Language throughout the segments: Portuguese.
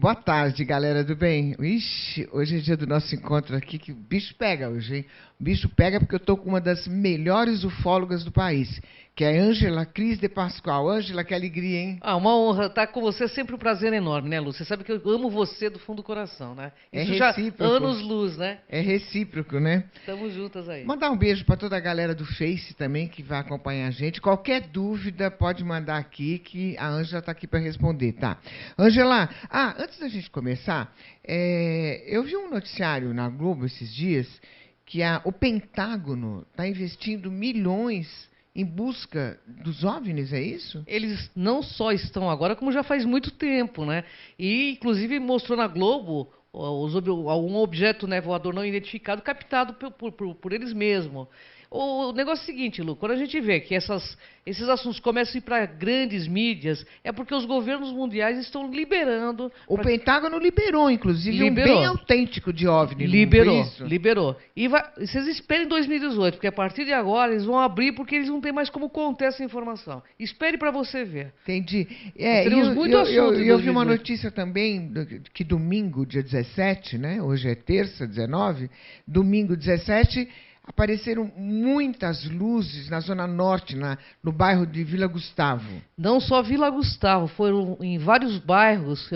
Boa tarde, galera do bem. Ixi, hoje é dia do nosso encontro aqui, que o bicho pega hoje, hein? O bicho pega porque eu estou com uma das melhores ufólogas do país, que é a Ângela Cris de Pascoal. Ângela, que alegria, hein? Uma honra estar com você, é sempre um prazer enorme, né, Lu? Você sabe que eu amo você do fundo do coração, né? Isso já anos-luz, né? É recíproco, né? Estamos juntas aí. Mandar um beijo para toda a galera do Face também, que vai acompanhar a gente. Qualquer dúvida, pode mandar aqui, que a Ângela está aqui para responder, tá? Ângela, antes da gente começar, eu vi um noticiário na Globo esses dias que o Pentágono está investindo milhões em busca dos OVNIs, é isso? Eles não só estão agora, como já faz muito tempo, né? E, inclusive, mostrou na Globo algum objeto, né, voador não identificado captado por eles mesmos. O negócio é o seguinte, Lu, quando a gente vê que esses assuntos começam a ir para grandes mídias, é porque os governos mundiais estão liberando... O Pentágono liberou, inclusive, um bem autêntico de OVNI. Liberou. E vocês esperem 2018, porque a partir de agora eles vão abrir, porque eles não têm mais como conter essa informação. Espere para você ver. Entendi. Teremos muito assunto. Eu vi uma notícia também, que domingo, dia 17, né? Hoje é terça, 19, domingo 17... apareceram muitas luzes na Zona Norte, no bairro de Vila Gustavo. Não só Vila Gustavo, foram em vários bairros.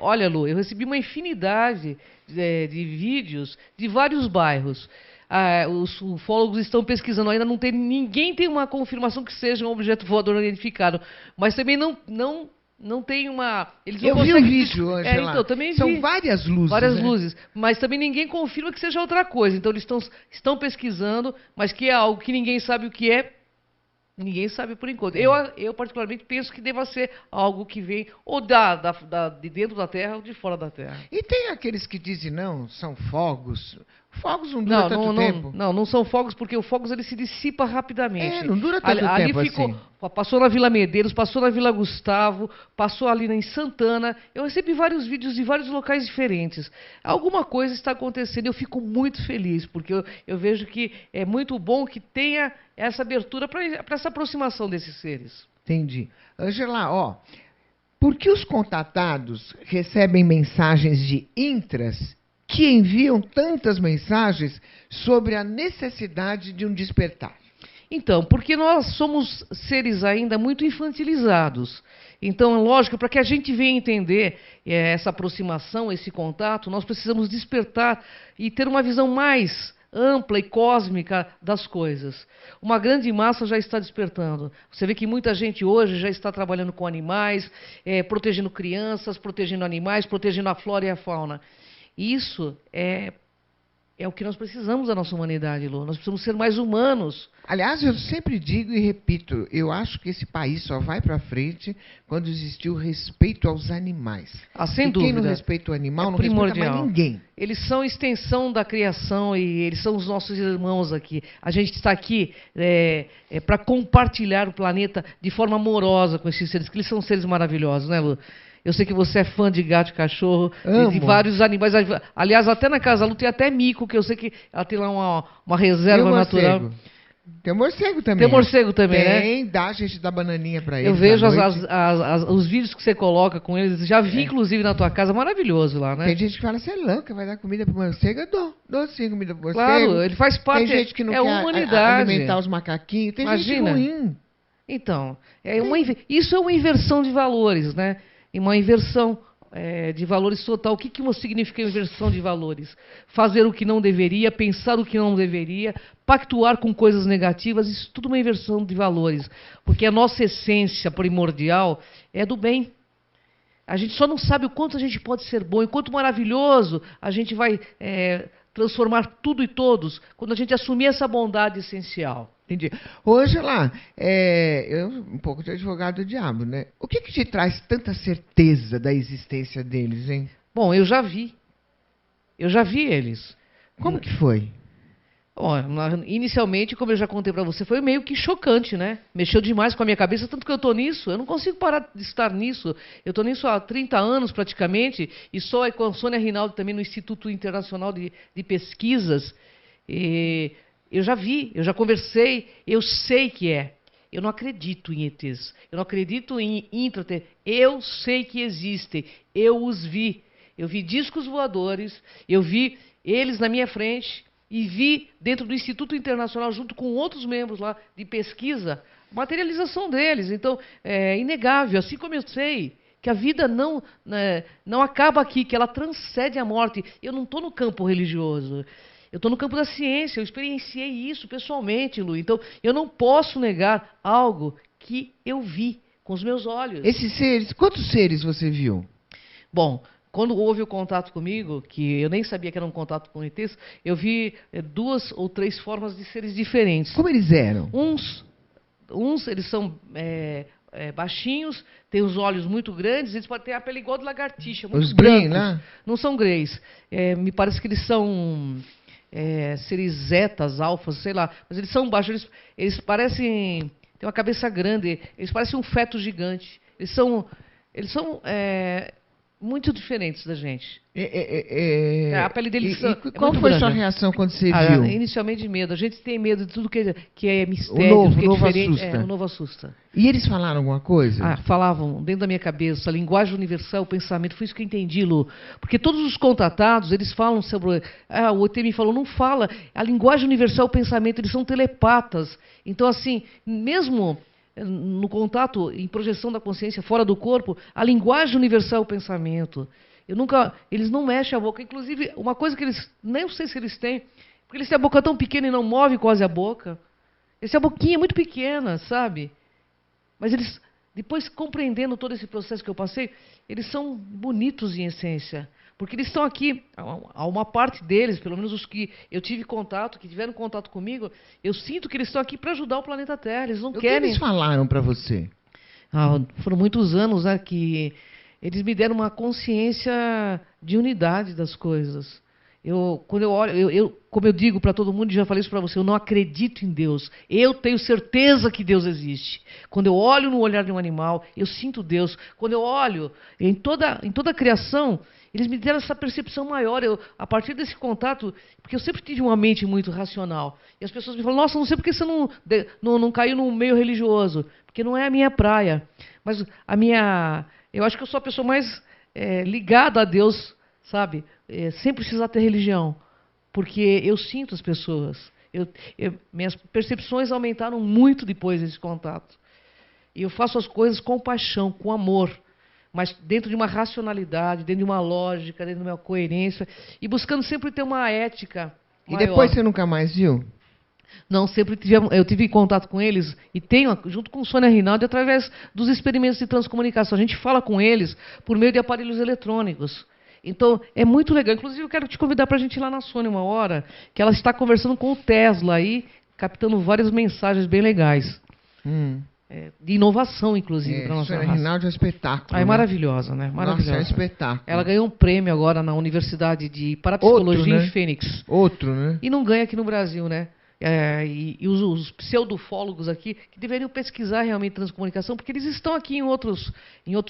Olha, Lu, eu recebi uma infinidade de vídeos de vários bairros. Os ufólogos estão pesquisando, ainda ninguém tem uma confirmação que seja um objeto voador não identificado, mas também não tem uma... Eu vi o vídeo, Angela. Então, também São várias luzes. Várias né? luzes. Mas também ninguém confirma que seja outra coisa. Então, eles estão pesquisando, mas que é algo que ninguém sabe o que é. Ninguém sabe por enquanto. Eu particularmente, penso que deva ser algo que vem ou de dentro da Terra ou de fora da Terra. E tem aqueles que dizem, não, são fogos. Fogos não duram tanto tempo. Não são fogos, porque o fogos ele se dissipa rapidamente. Não dura tanto tempo assim. Passou na Vila Medeiros, passou na Vila Gustavo, passou ali em Santana. Eu recebi vários vídeos de vários locais diferentes. Alguma coisa está acontecendo. Eu fico muito feliz, porque eu vejo que é muito bom que tenha essa abertura para essa aproximação desses seres. Entendi. Angela, por que os contatados recebem mensagens de intras que enviam tantas mensagens sobre a necessidade de um despertar? Então, porque nós somos seres ainda muito infantilizados. Então, é lógico, para que a gente venha entender essa aproximação, esse contato, nós precisamos despertar e ter uma visão mais ampla e cósmica das coisas. Uma grande massa já está despertando. Você vê que muita gente hoje já está trabalhando com animais, protegendo crianças, protegendo animais, protegendo a flora e a fauna. Isso é o que nós precisamos da nossa humanidade, Lu. Nós precisamos ser mais humanos. Aliás, eu sempre digo e repito, eu acho que esse país só vai para frente quando existir o respeito aos animais. Sem dúvida. Quem não respeita o animal não respeita mais ninguém. Eles são extensão da criação e eles são os nossos irmãos aqui. A gente está aqui para compartilhar o planeta de forma amorosa com esses seres, que eles são seres maravilhosos, né, Lu? Eu sei que você é fã de gato e cachorro, de vários animais. Aliás, até na Casa Lu tem até mico, que eu sei que ela tem lá uma reserva natural. Tem morcego também. Tem morcego também, né? A gente dá bananinha para eles. Eu vejo os vídeos que você coloca com eles. Já vi, inclusive, na tua casa. Maravilhoso lá, né? Tem gente que fala, você é louca, vai dar comida para morcego? Eu dou sim comida para morcego. Claro, ele faz parte. Tem gente que não quer humanidade. alimentar os macaquinhos. Tem gente ruim. Então, isso é uma inversão de valores, né? E uma inversão de valores total. O que significa inversão de valores? Fazer o que não deveria, pensar o que não deveria, pactuar com coisas negativas, isso tudo é uma inversão de valores. Porque a nossa essência primordial é do bem. A gente só não sabe o quanto a gente pode ser bom, e quanto maravilhoso a gente vai transformar tudo e todos, quando a gente assumir essa bondade essencial. Entendi. Hoje, eu um pouco de advogado do diabo, né? O que te traz tanta certeza da existência deles, hein? Bom, eu já vi. Eu já vi eles. Como que foi? Inicialmente, como eu já contei para você, foi meio que chocante, né? Mexeu demais com a minha cabeça, tanto que eu estou nisso. Eu não consigo parar de estar nisso. Eu estou nisso há 30 anos, praticamente, e sou com a Sônia Rinaldi também no Instituto Internacional de Pesquisas. Eu já vi, eu já conversei, eu sei que é. eu não acredito em ETs, eu não acredito em intrater. Eu sei que existem, eu os vi. Eu vi discos voadores, eu vi eles na minha frente e vi dentro do Instituto Internacional, junto com outros membros lá de pesquisa, materialização deles. Então, é inegável, assim como eu sei que a vida não acaba aqui, que ela transcende a morte. Eu não estou no campo religioso, eu estou no campo da ciência, eu experienciei isso pessoalmente, Lu. Então, eu não posso negar algo que eu vi com os meus olhos. Esses seres, quantos seres você viu? Bom, quando houve o contato comigo, que eu nem sabia que era um contato com ETs, eu vi 2 ou 3 formas de seres diferentes. Como eles eram? Uns eles são baixinhos, têm os olhos muito grandes, eles podem ter a pele igual de lagartixa, muito Os brancos. Green, né? Não são greys. Me parece que eles são seres zetas, alfas, sei lá. Mas eles são baixos, eles parecem... Tem uma cabeça grande, eles parecem um feto gigante. Eles são muito diferentes da gente. A pele deles qual foi a sua reação quando você viu? Inicialmente de medo. A gente tem medo de tudo que é mistério, o novo é diferente. assusta. O novo assusta. E eles falaram alguma coisa? Falavam dentro da minha cabeça, a linguagem universal, o pensamento. Foi isso que eu entendi, Lu. Porque todos os contatados, eles falam sobre... o ET me falou, não fala. A linguagem universal, o pensamento, eles são telepatas. Então, assim, mesmo... no contato, em projeção da consciência fora do corpo, a linguagem universal é o pensamento. Eles não mexem a boca. Inclusive, uma coisa que eles, nem sei se eles têm, porque eles têm a boca tão pequena e não movem quase a boca. Eles têm a boquinha muito pequena, sabe? Mas eles, depois compreendendo todo esse processo que eu passei, eles são bonitos em essência. Porque eles estão aqui, há uma parte deles, pelo menos os que eu tive contato, que tiveram contato comigo, eu sinto que eles estão aqui para ajudar o planeta Terra. Eles não querem... O que eles falaram para você? Foram muitos anos, né, que eles me deram uma consciência de unidade das coisas. Quando eu olho, como eu digo para todo mundo, e já falei isso para você, eu não acredito em Deus. Eu tenho certeza que Deus existe. Quando eu olho no olhar de um animal, eu sinto Deus. Quando eu olho em toda a criação, eles me deram essa percepção maior. A partir desse contato, porque eu sempre tive uma mente muito racional. E as pessoas me falam, nossa, não sei por que você não caiu no meio religioso. Porque não é a minha praia. Mas eu acho que eu sou a pessoa mais ligada a Deus, sabe? Sem precisar ter religião. Porque eu sinto as pessoas. Minhas percepções aumentaram muito depois desse contato. E eu faço as coisas com paixão, com amor. Mas dentro de uma racionalidade, dentro de uma lógica, dentro de uma coerência. E buscando sempre ter uma ética maior. E depois você nunca mais viu? Não, eu tive contato com eles e tenho, junto com Sônia Rinaldi, através dos experimentos de transcomunicação. A gente fala com eles por meio de aparelhos eletrônicos. Então, é muito legal. Inclusive, eu quero te convidar para a gente ir lá na Sônia uma hora, que ela está conversando com o Tesla aí, captando várias mensagens bem legais. De inovação, inclusive, para a nossa raça. Sônia Rinaldi é um espetáculo. É maravilhosa, né? Maravilhosa. Nossa, é um espetáculo. Ela ganhou um prêmio agora na Universidade de Parapsicologia em Fênix. Outro, né? E não ganha aqui no Brasil, né? E os pseudofólogos aqui, que deveriam pesquisar realmente transcomunicação, porque eles estão aqui em outros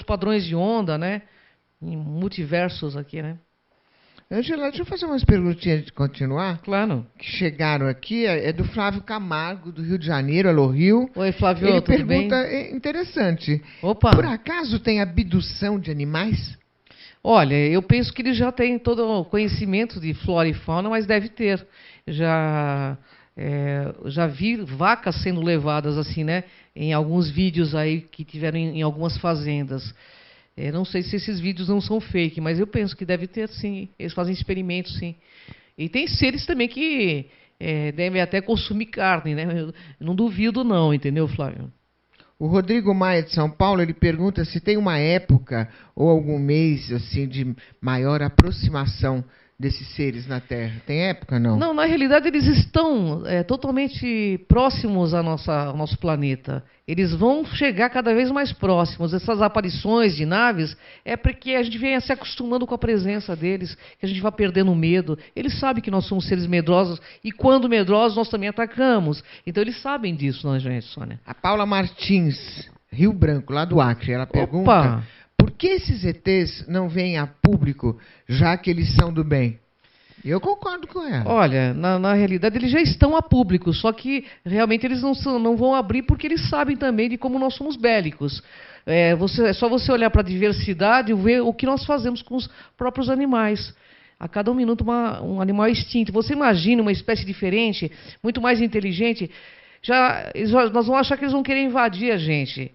padrões de onda, né? Em multiversos aqui, né? Ângela, deixa eu fazer umas perguntinhas de continuar. Claro. Que chegaram aqui, é do Flávio Camargo, do Rio de Janeiro, alô Rio. Oi, Flávio, Ele tudo bem? pergunta, interessante. Opa. Por acaso tem abdução de animais? Olha, eu penso que ele já tem todo o conhecimento de flora e fauna, mas deve ter. Já vi vacas sendo levadas assim, né? Em alguns vídeos aí que tiveram em algumas fazendas. Não sei se esses vídeos não são fake, mas eu penso que deve ter, sim. Eles fazem experimentos, sim. E tem seres também que devem até consumir carne, né? Eu não duvido não, entendeu, Flávio? O Rodrigo Maia de São Paulo, ele pergunta se tem uma época ou algum mês assim de maior aproximação desses seres na Terra. Tem época, não? Não, na realidade eles estão totalmente próximos ao nosso planeta. Eles vão chegar cada vez mais próximos. Essas aparições de naves é porque a gente vem se acostumando com a presença deles, que a gente vai perdendo o medo. Eles sabem que nós somos seres medrosos e quando medrosos nós também atacamos. Então eles sabem disso, não é, gente, Sônia? A Paula Martins, Rio Branco, lá do Acre, ela pergunta... Opa! Por que esses ETs não vêm a público, já que eles são do bem? Eu concordo com ela. Olha, na realidade eles já estão a público, só que realmente eles não vão abrir porque eles sabem também de como nós somos bélicos. É só você olhar para a diversidade e ver o que nós fazemos com os próprios animais. A cada um minuto um animal é extinto. Você imagina uma espécie diferente, muito mais inteligente, nós vamos achar que eles vão querer invadir a gente.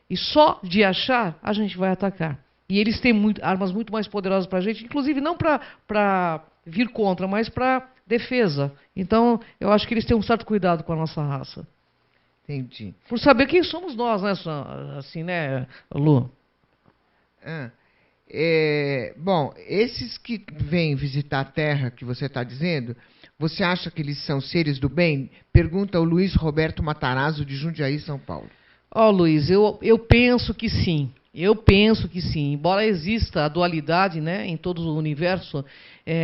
E só de achar, a gente vai atacar. E eles têm armas muito mais poderosas para a gente, inclusive não para vir contra, mas para defesa. Então, eu acho que eles têm um certo cuidado com a nossa raça. Entendi. Por saber quem somos nós, né, assim, né, Lu? Bom, esses que vêm visitar a Terra, que você está dizendo, você acha que eles são seres do bem? Pergunta o Luiz Roberto Matarazzo, de Jundiaí, São Paulo. Luiz, eu penso que sim. Eu penso que sim. Embora exista a dualidade, né, em todo o universo,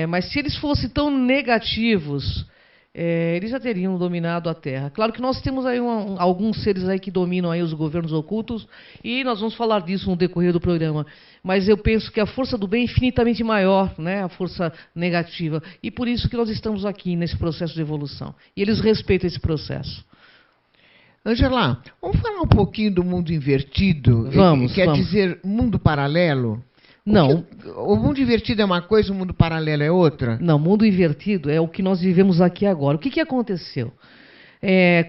mas se eles fossem tão negativos, eles já teriam dominado a Terra. Claro que nós temos aí alguns seres aí que dominam aí os governos ocultos, e nós vamos falar disso no decorrer do programa. Mas eu penso que a força do bem é infinitamente maior, né, a força negativa. E por isso que nós estamos aqui nesse processo de evolução. E eles respeitam esse processo. Angela, vamos falar um pouquinho do mundo invertido? Vamos. Quer dizer mundo paralelo? Não. O mundo invertido é uma coisa, o mundo paralelo é outra? Não, mundo invertido é o que nós vivemos aqui agora. O que aconteceu?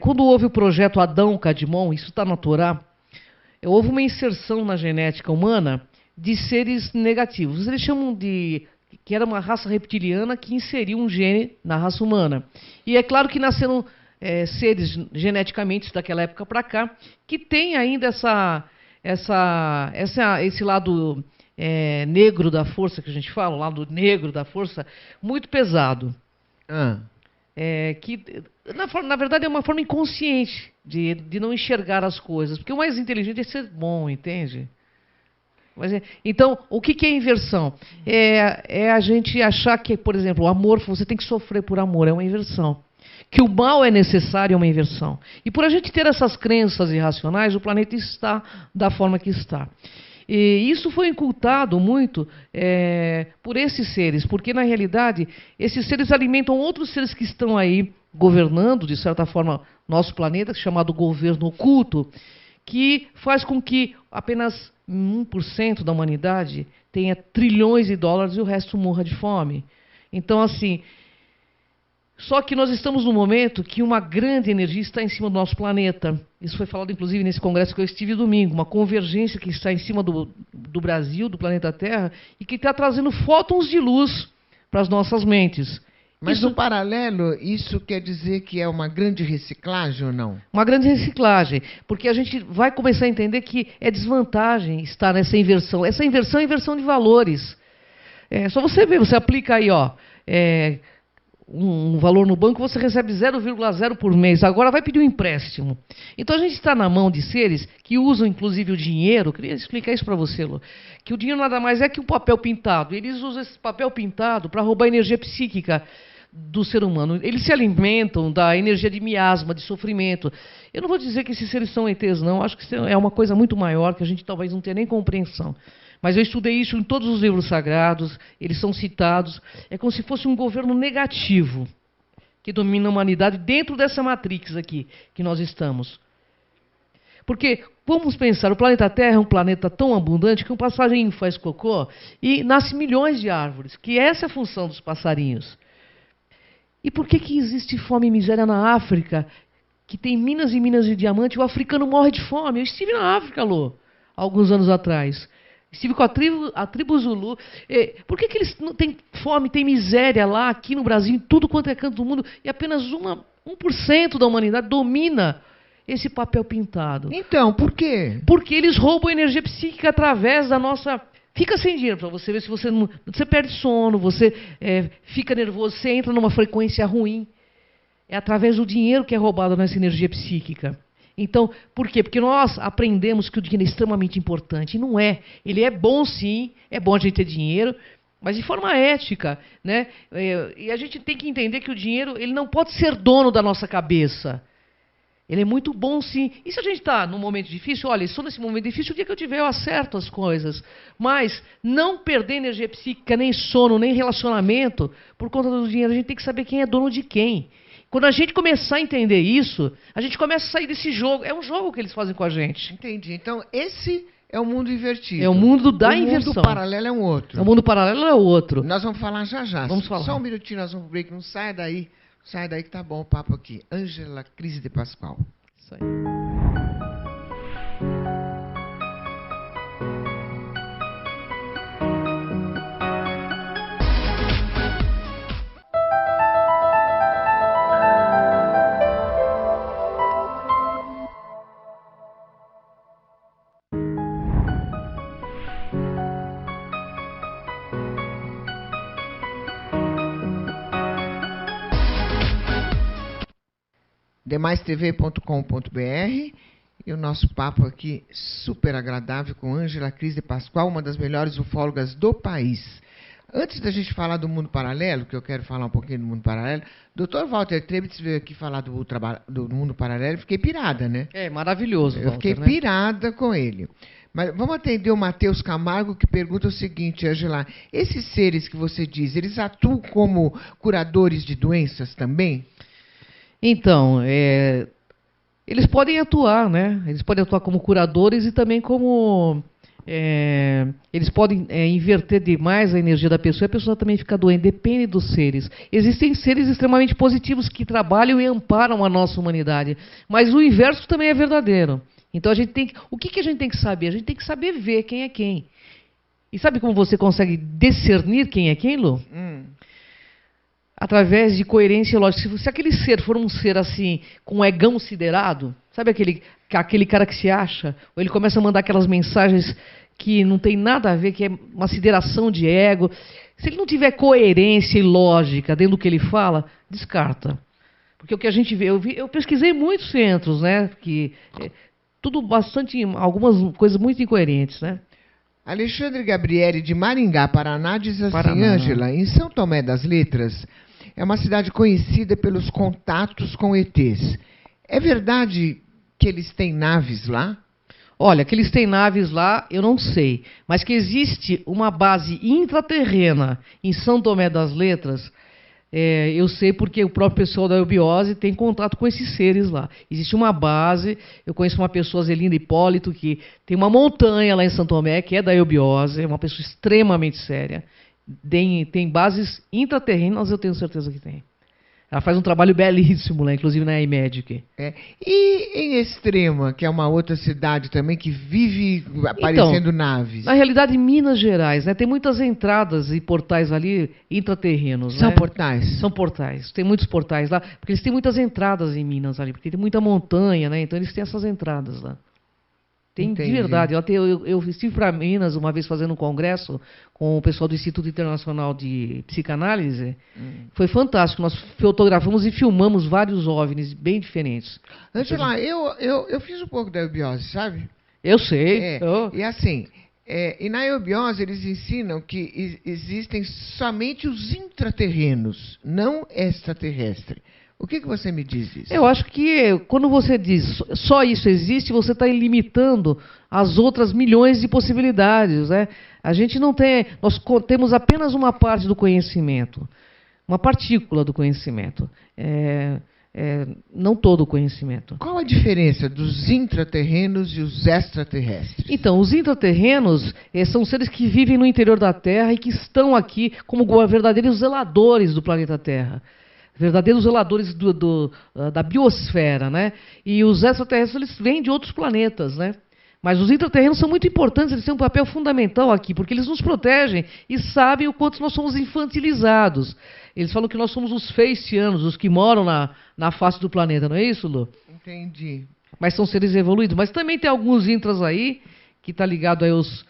Quando houve o projeto Adão-Kadmon, isso está na Torá, houve uma inserção na genética humana de seres negativos. Eles chamam que era uma raça reptiliana que inseriu um gene na raça humana. E é claro que nasceram seres geneticamente daquela época para cá que tem ainda esse lado negro da força que a gente fala, o lado negro da força, muito pesado. Que na verdade é uma forma inconsciente de não enxergar as coisas, porque o mais inteligente é ser bom, entende? Então, o que é inversão? É a gente achar que, por exemplo, o amor, você tem que sofrer por amor, é uma inversão. Que o mal é necessário, é uma inversão. E por a gente ter essas crenças irracionais, o planeta está da forma que está. E isso foi incultado muito por esses seres, porque, na realidade, esses seres alimentam outros seres que estão aí governando, de certa forma, nosso planeta, chamado governo oculto, que faz com que apenas 1% da humanidade tenha trilhões de dólares e o resto morra de fome. Então, assim, só que nós estamos num momento que uma grande energia está em cima do nosso planeta. Isso foi falado, inclusive, nesse congresso que eu estive domingo. Uma convergência que está em cima do Brasil, do planeta Terra, e que está trazendo fótons de luz para as nossas mentes. Mas no paralelo, isso quer dizer que é uma grande reciclagem ou não? Uma grande reciclagem, porque a gente vai começar a entender que é desvantagem estar nessa inversão. Essa inversão é inversão de valores. Só você ver, você aplica aí, um valor no banco, você recebe 0,0 por mês. Agora vai pedir um empréstimo. Então a gente está na mão de seres que usam, inclusive, o dinheiro. Eu queria explicar isso para você, Lu. Que o dinheiro nada mais é que um papel pintado. Eles usam esse papel pintado para roubar a energia psíquica do ser humano. Eles se alimentam da energia de miasma, de sofrimento. Eu não vou dizer que esses seres são ETs, não. Acho que é uma coisa muito maior, que a gente talvez não tenha nem compreensão. Mas eu estudei isso em todos os livros sagrados, eles são citados. É como se fosse um governo negativo que domina a humanidade dentro dessa matrix aqui que nós estamos. Porque, vamos pensar, o planeta Terra é um planeta tão abundante que um passarinho faz cocô e nasce milhões de árvores, que essa é a função dos passarinhos. E por que existe fome e miséria na África, que tem minas e minas de diamante, e o africano morre de fome? Eu estive na África, Lô, alguns anos atrás. Estive com a tribo Zulu. Por que eles não têm fome, têm miséria lá, aqui no Brasil, em tudo quanto é canto do mundo, e apenas 1% da humanidade domina esse papel pintado? Então, por quê? Porque eles roubam energia psíquica através da nossa... Fica sem dinheiro para você ver se você não... Você perde sono, você fica nervoso, você entra numa frequência ruim. É através do dinheiro que é roubado nessa energia psíquica. Então, por quê? Porque nós aprendemos que o dinheiro é extremamente importante. E não é. Ele é bom, sim. É bom a gente ter dinheiro, mas de forma ética, né? E a gente tem que entender que o dinheiro ele não pode ser dono da nossa cabeça. Ele é muito bom, sim. E se a gente está num momento difícil, olha, estou nesse momento difícil, o dia que eu tiver eu acerto as coisas. Mas não perder energia psíquica, nem sono, nem relacionamento, por conta do dinheiro. A gente tem que saber quem é dono de quem. Quando a gente começar a entender isso, a gente começa a sair desse jogo. É um jogo que eles fazem com a gente. Entendi. Então, esse é o mundo invertido. É o mundo da inversão. O mundo paralelo é um outro. O mundo paralelo é o outro. Nós vamos falar já já. Vamos falar. Só um minutinho, nós vamos pro break. Não saia daí. Sai daí que tá bom o papo aqui. Ângela Crise de Pascoal. Isso aí. demaistv.com.br e o nosso papo aqui super agradável com Ângela Crise de Pascoal, uma das melhores ufólogas do país. Antes da gente falar do mundo paralelo, que eu quero falar um pouquinho do mundo paralelo, Dr. Walter Trebitz veio aqui falar do mundo paralelo e fiquei pirada, né? É maravilhoso, Eu Walter, fiquei né? pirada com ele. Mas vamos atender o Matheus Camargo, que pergunta o seguinte, Ângela, esses seres que você diz, eles atuam como curadores de doenças também? Então, eles podem atuar, né? Eles podem atuar como curadores e também como... eles podem inverter demais a energia da pessoa e a pessoa também fica doente. Depende dos seres. Existem seres extremamente positivos que trabalham e amparam a nossa humanidade. Mas o inverso também é verdadeiro. Então, a gente tem que... O que a gente tem que saber? A gente tem que saber ver quem é quem. E sabe como você consegue discernir quem é quem, Lu? Através de coerência lógica. Se aquele ser for um ser assim, com um egão siderado, sabe aquele cara que se acha? Ou ele começa a mandar aquelas mensagens que não tem nada a ver, que é uma sideração de ego. Se ele não tiver coerência e lógica dentro do que ele fala, descarta. Porque o que a gente vê, eu pesquisei muitos centros, né? Tudo bastante, algumas coisas muito incoerentes, né? Alexandre Gabriele, de Maringá, Paraná, diz assim, Paraná. Ângela, em São Tomé das Letras, é uma cidade conhecida pelos contatos com ETs. É verdade que eles têm naves lá? Olha, que eles têm naves lá, eu não sei. Mas que existe uma base intraterrena em São Tomé das Letras, eu sei porque o próprio pessoal da eubiose tem contato com esses seres lá. Existe uma base, eu conheço uma pessoa, Zelinda Hipólito, que tem uma montanha lá em São Tomé, que é da eubiose, é uma pessoa extremamente séria. Tem bases intraterrenas, eu tenho certeza que tem. Ela faz um trabalho belíssimo lá, inclusive na iMedic. E em Extrema, que é uma outra cidade também que vive aparecendo naves? Na realidade, em Minas Gerais, né, tem muitas entradas e portais ali intraterrenos. São né? portais? São portais. Tem muitos portais lá, porque eles têm muitas entradas em Minas ali, porque tem muita montanha, né? Então eles têm essas entradas lá. Tem Entendi. de verdade. Eu estive para Minas uma vez fazendo um congresso com o pessoal do Instituto Internacional de Psicanálise. Foi fantástico. Nós fotografamos e filmamos vários OVNIs bem diferentes. Ângela, eu fiz um pouco da eubiose, sabe? Eu sei. E assim, e na eubiose eles ensinam que existem somente os intraterrenos, não extraterrestre. O que você me diz disso? Eu acho que quando você diz só isso existe, você está limitando as outras milhões de possibilidades, né? A gente não tem... Nós temos apenas uma parte do conhecimento, uma partícula do conhecimento, não todo o conhecimento. Qual a diferença dos intraterrenos e os extraterrestres? Então, os intraterrenos são seres que vivem no interior da Terra e que estão aqui como verdadeiros zeladores do planeta Terra. Verdadeiros zeladores da biosfera, né? E os extraterrestres, eles vêm de outros planetas, né? Mas os intraterrenos são muito importantes, eles têm um papel fundamental aqui, porque eles nos protegem e sabem o quanto nós somos infantilizados. Eles falam que nós somos os feistianos, os que moram na face do planeta, não é isso, Lu? Entendi. Mas são seres evoluídos. Mas também tem alguns intras aí, que está ligado aí aos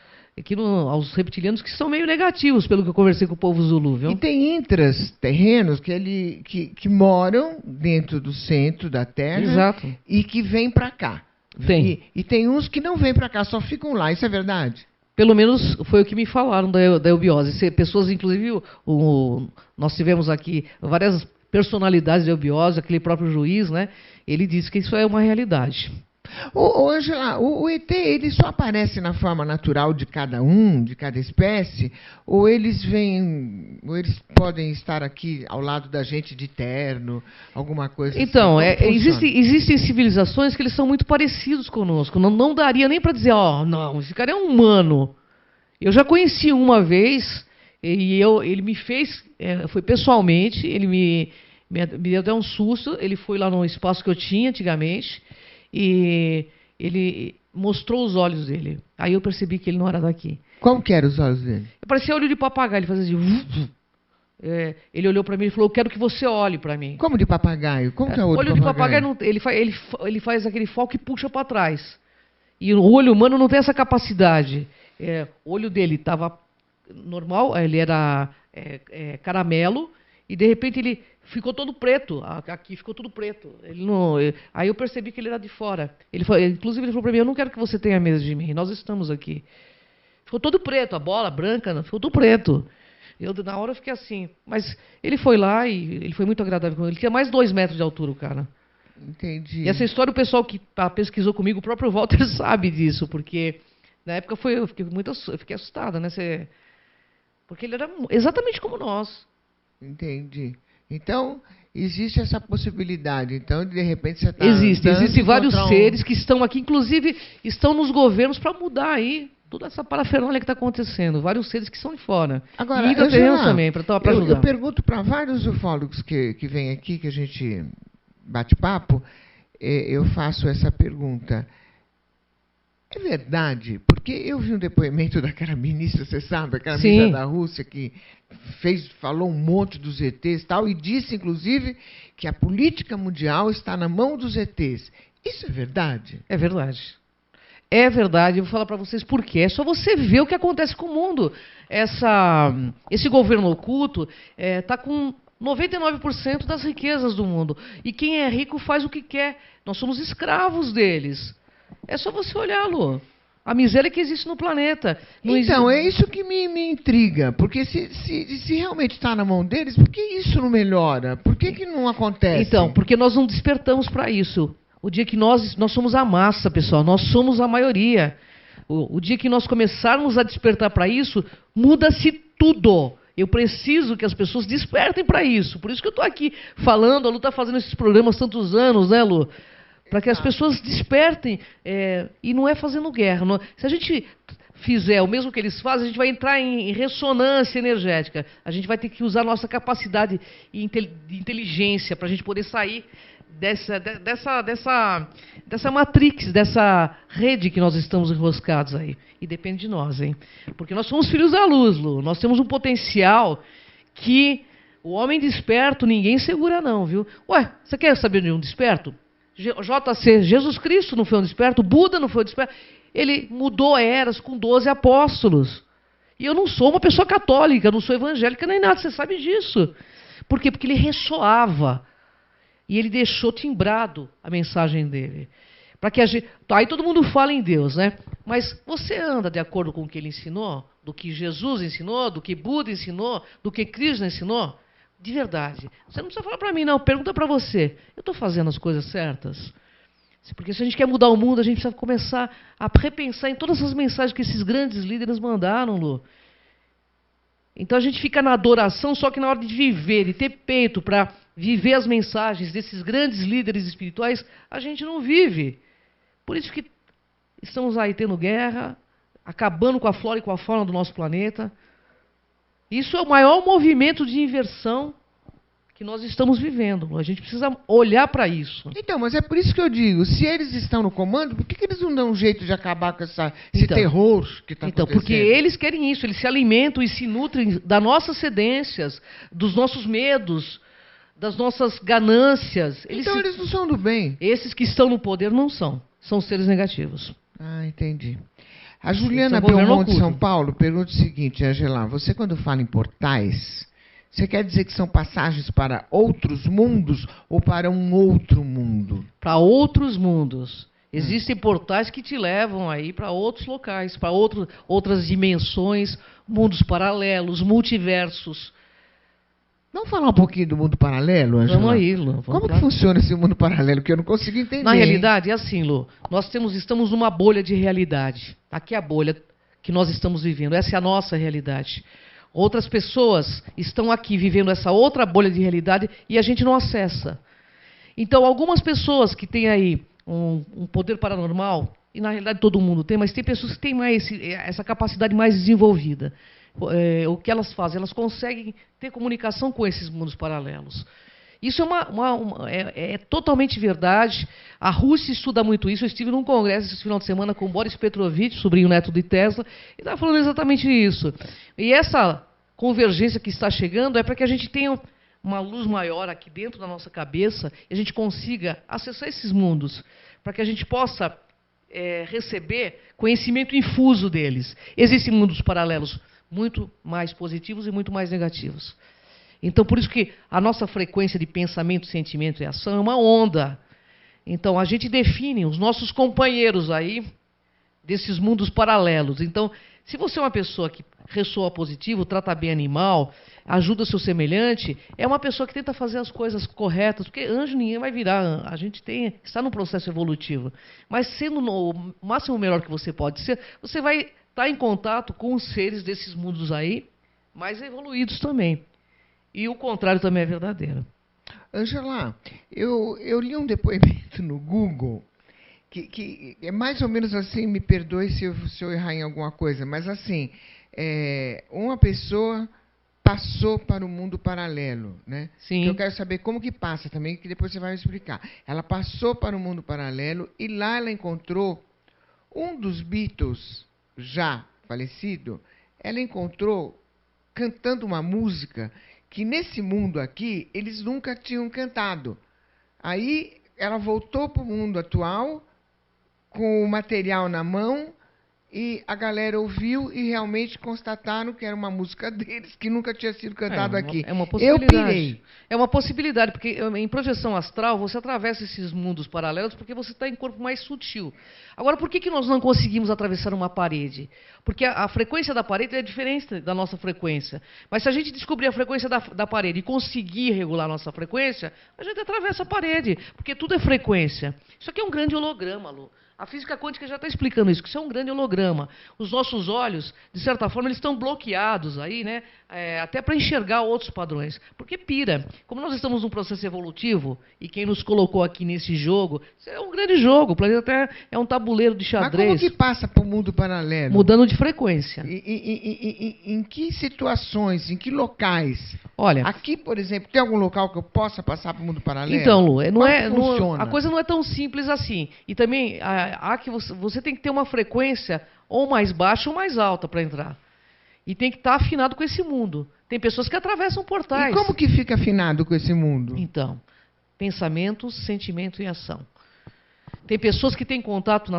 reptilianos, que são meio negativos, pelo que eu conversei com o povo Zulu, viu? E tem intraterrenos que moram dentro do centro da Terra. Exato. E que vêm para cá. Tem. E tem uns que não vêm para cá, só ficam lá. Isso é verdade? Pelo menos foi o que me falaram da eubiose. Pessoas, inclusive, nós tivemos aqui várias personalidades de Elbiose, aquele próprio juiz, né? Ele disse que isso é uma realidade. Ângela, o ET, ele só aparece na forma natural de cada um, de cada espécie, ou eles podem estar aqui ao lado da gente de terno, alguma coisa então, assim? Existem civilizações que eles são muito parecidos conosco. Não daria nem para dizer, não, esse cara é um humano. Eu já conheci uma vez, e ele me fez, foi pessoalmente, ele me deu até um susto, ele foi lá no espaço que eu tinha antigamente, e ele mostrou os olhos dele. Aí eu percebi que ele não era daqui. Como que eram os olhos dele? Parecia olho de papagaio, ele fazia assim... ele olhou para mim e falou, eu quero que você olhe para mim. Como de papagaio? Como que é o olho de papagaio? Ele faz aquele foco e puxa para trás. E o olho humano não tem essa capacidade. O olho dele estava normal, ele era caramelo, e de repente ele ficou todo preto. Aqui ficou tudo preto. Aí eu percebi que ele era de fora. Inclusive ele falou para mim, eu não quero que você tenha medo de mim, nós estamos aqui. Ficou todo preto, a bola branca, ficou tudo preto. Na hora eu fiquei assim. Mas ele foi lá e ele foi muito agradável comigo. Ele tinha mais 2 metros de altura, o cara. Entendi. E essa história, o pessoal que pesquisou comigo, o próprio Walter sabe disso, porque na época eu fiquei assustada, né? Porque ele era exatamente como nós. Entendi. Então, existe essa possibilidade. Então, de repente, você está... Existem vários seres que estão aqui, inclusive, estão nos governos para mudar aí toda essa parafernália que está acontecendo. Vários seres que são de fora. Agora, e terrenos também, para ajudar. Eu pergunto para vários ufólogos que vêm aqui, que a gente bate papo, eu faço essa pergunta. É verdade? Porque eu vi um depoimento daquela ministra, você sabe, aquela ministra da Rússia, que falou um monte dos ETs e tal, e disse, inclusive, que a política mundial está na mão dos ETs. Isso é verdade? É verdade. É verdade. Eu vou falar para vocês por quê. É só você ver o que acontece com o mundo. Esse governo oculto está com 99% das riquezas do mundo. E quem é rico faz o que quer. Nós somos escravos deles. É só você olhar, Lu. A miséria que existe no planeta. Então, é isso que me intriga. Porque se realmente está na mão deles, por que isso não melhora? Por que não acontece? Então, porque nós não despertamos para isso. O dia que nós somos a massa, pessoal. Nós somos a maioria. O dia que nós começarmos a despertar para isso, muda-se tudo. Eu preciso que as pessoas despertem para isso. Por isso que eu estou aqui falando. A Lu está fazendo esses programas há tantos anos, né, Lu? Para que as pessoas despertem, e não é fazendo guerra. Se a gente fizer o mesmo que eles fazem, a gente vai entrar em ressonância energética. A gente vai ter que usar a nossa capacidade de inteligência para a gente poder sair dessa matrix, dessa rede que nós estamos enroscados aí. E depende de nós, hein? Porque nós somos filhos da luz, Lu. Nós temos um potencial que o homem desperto ninguém segura não, viu? Ué, você quer saber de um desperto? JC, Jesus Cristo não foi um desperto, Buda não foi um desperto. Ele mudou eras com 12 apóstolos. E eu não sou uma pessoa católica, não sou evangélica nem nada, você sabe disso. Por quê? Porque ele ressoava. E ele deixou timbrado a mensagem dele. Para que aí todo mundo fala em Deus, né? Mas você anda de acordo com o que ele ensinou? Do que Jesus ensinou? Do que Buda ensinou? Do que Krishna ensinou? De verdade. Você não precisa falar para mim, não. Pergunta para você. Eu estou fazendo as coisas certas? Porque se a gente quer mudar o mundo, a gente precisa começar a repensar em todas as mensagens que esses grandes líderes mandaram, Lu. Então a gente fica na adoração, só que na hora de viver, de ter peito para viver as mensagens desses grandes líderes espirituais, a gente não vive. Por isso que estamos aí tendo guerra, acabando com a flora e com a fauna do nosso planeta. Isso é o maior movimento de inversão que nós estamos vivendo. A gente precisa olhar para isso. Então, mas é por isso que eu digo, se eles estão no comando, por que eles não dão um jeito de acabar com esse terror que está acontecendo? Então, porque eles querem isso, eles se alimentam e se nutrem das nossas cedências, dos nossos medos, das nossas ganâncias. Eles não são do bem. Esses que estão no poder não são. São seres negativos. Ah, entendi. A Juliana Belmonte de São Paulo pergunta o seguinte, Angela, você quando fala em portais, você quer dizer que são passagens para outros mundos ou para um outro mundo? Para outros mundos. Existem portais que te levam aí para outros locais, para outras dimensões, mundos paralelos, multiversos. Vamos falar um pouquinho do mundo paralelo, Ângela? Vamos aí, Lu. Como que funciona esse mundo paralelo? Que eu não consigo entender. Na realidade, é assim, Lu. Estamos numa bolha de realidade. Aqui é a bolha que nós estamos vivendo. Essa é a nossa realidade. Outras pessoas estão aqui vivendo essa outra bolha de realidade e a gente não acessa. Então, algumas pessoas que têm aí um poder paranormal, e na realidade todo mundo tem, mas tem pessoas que têm mais essa capacidade mais desenvolvida. O que elas fazem? Elas conseguem ter comunicação com esses mundos paralelos. Isso é totalmente verdade. A Rússia estuda muito isso. Eu estive num congresso esse final de semana com o Boris Petrovich, sobrinho neto de Tesla, e estava falando exatamente isso. E essa convergência que está chegando é para que a gente tenha uma luz maior aqui dentro da nossa cabeça e a gente consiga acessar esses mundos, para que a gente possa receber conhecimento infuso deles. Existem mundos paralelos muito mais positivos e muito mais negativos. Então, por isso que a nossa frequência de pensamento, sentimento e ação é uma onda. Então, a gente define os nossos companheiros aí desses mundos paralelos. Então, se você é uma pessoa que ressoa positivo, trata bem animal, ajuda seu semelhante, é uma pessoa que tenta fazer as coisas corretas, porque anjo ninguém vai virar. A gente está num processo evolutivo. Mas sendo o máximo melhor que você pode ser, você vai estar em contato com os seres desses mundos aí, mais evoluídos também. E o contrário também é verdadeiro. Ângela, eu li um depoimento no Google que é mais ou menos assim, me perdoe se eu errar em alguma coisa, mas assim, uma pessoa passou para o mundo paralelo, né? Sim. Eu quero saber como que passa também, que depois você vai me explicar. Ela passou para o mundo paralelo e lá ela encontrou um dos Beatles, já falecido, ela encontrou cantando uma música que nesse mundo aqui eles nunca tinham cantado. Aí ela voltou para o mundo atual com o material na mão e a galera ouviu e realmente constataram que era uma música deles que nunca tinha sido cantada aqui. É uma possibilidade. Eu pirei. É uma possibilidade, porque em projeção astral você atravessa esses mundos paralelos porque você está em corpo mais sutil. Agora, por que nós não conseguimos atravessar uma parede? Porque a frequência da parede é diferente da nossa frequência. Mas se a gente descobrir a frequência da parede e conseguir regular a nossa frequência, a gente atravessa a parede, porque tudo é frequência. Isso aqui é um grande holograma, Lu. A física quântica já está explicando isso, que isso é um grande holograma. Os nossos olhos, de certa forma, eles estão bloqueados aí, né? Até para enxergar outros padrões. Porque pira. Como nós estamos num processo evolutivo, e quem nos colocou aqui nesse jogo, isso é um grande jogo. O planeta Terra é um tabuleiro de xadrez. Mas como que passa para o mundo paralelo? Mudando de frequência. Em que situações, em que locais? Olha, aqui, por exemplo, tem algum local que eu possa passar para o mundo paralelo? Então, Lu, funciona? A coisa não é tão simples assim. E também que você tem que ter uma frequência ou mais baixa ou mais alta para entrar. E tem que estar afinado com esse mundo. Tem pessoas que atravessam portais. E como que fica afinado com esse mundo? Então, pensamento, sentimento e ação. Tem pessoas que têm contato,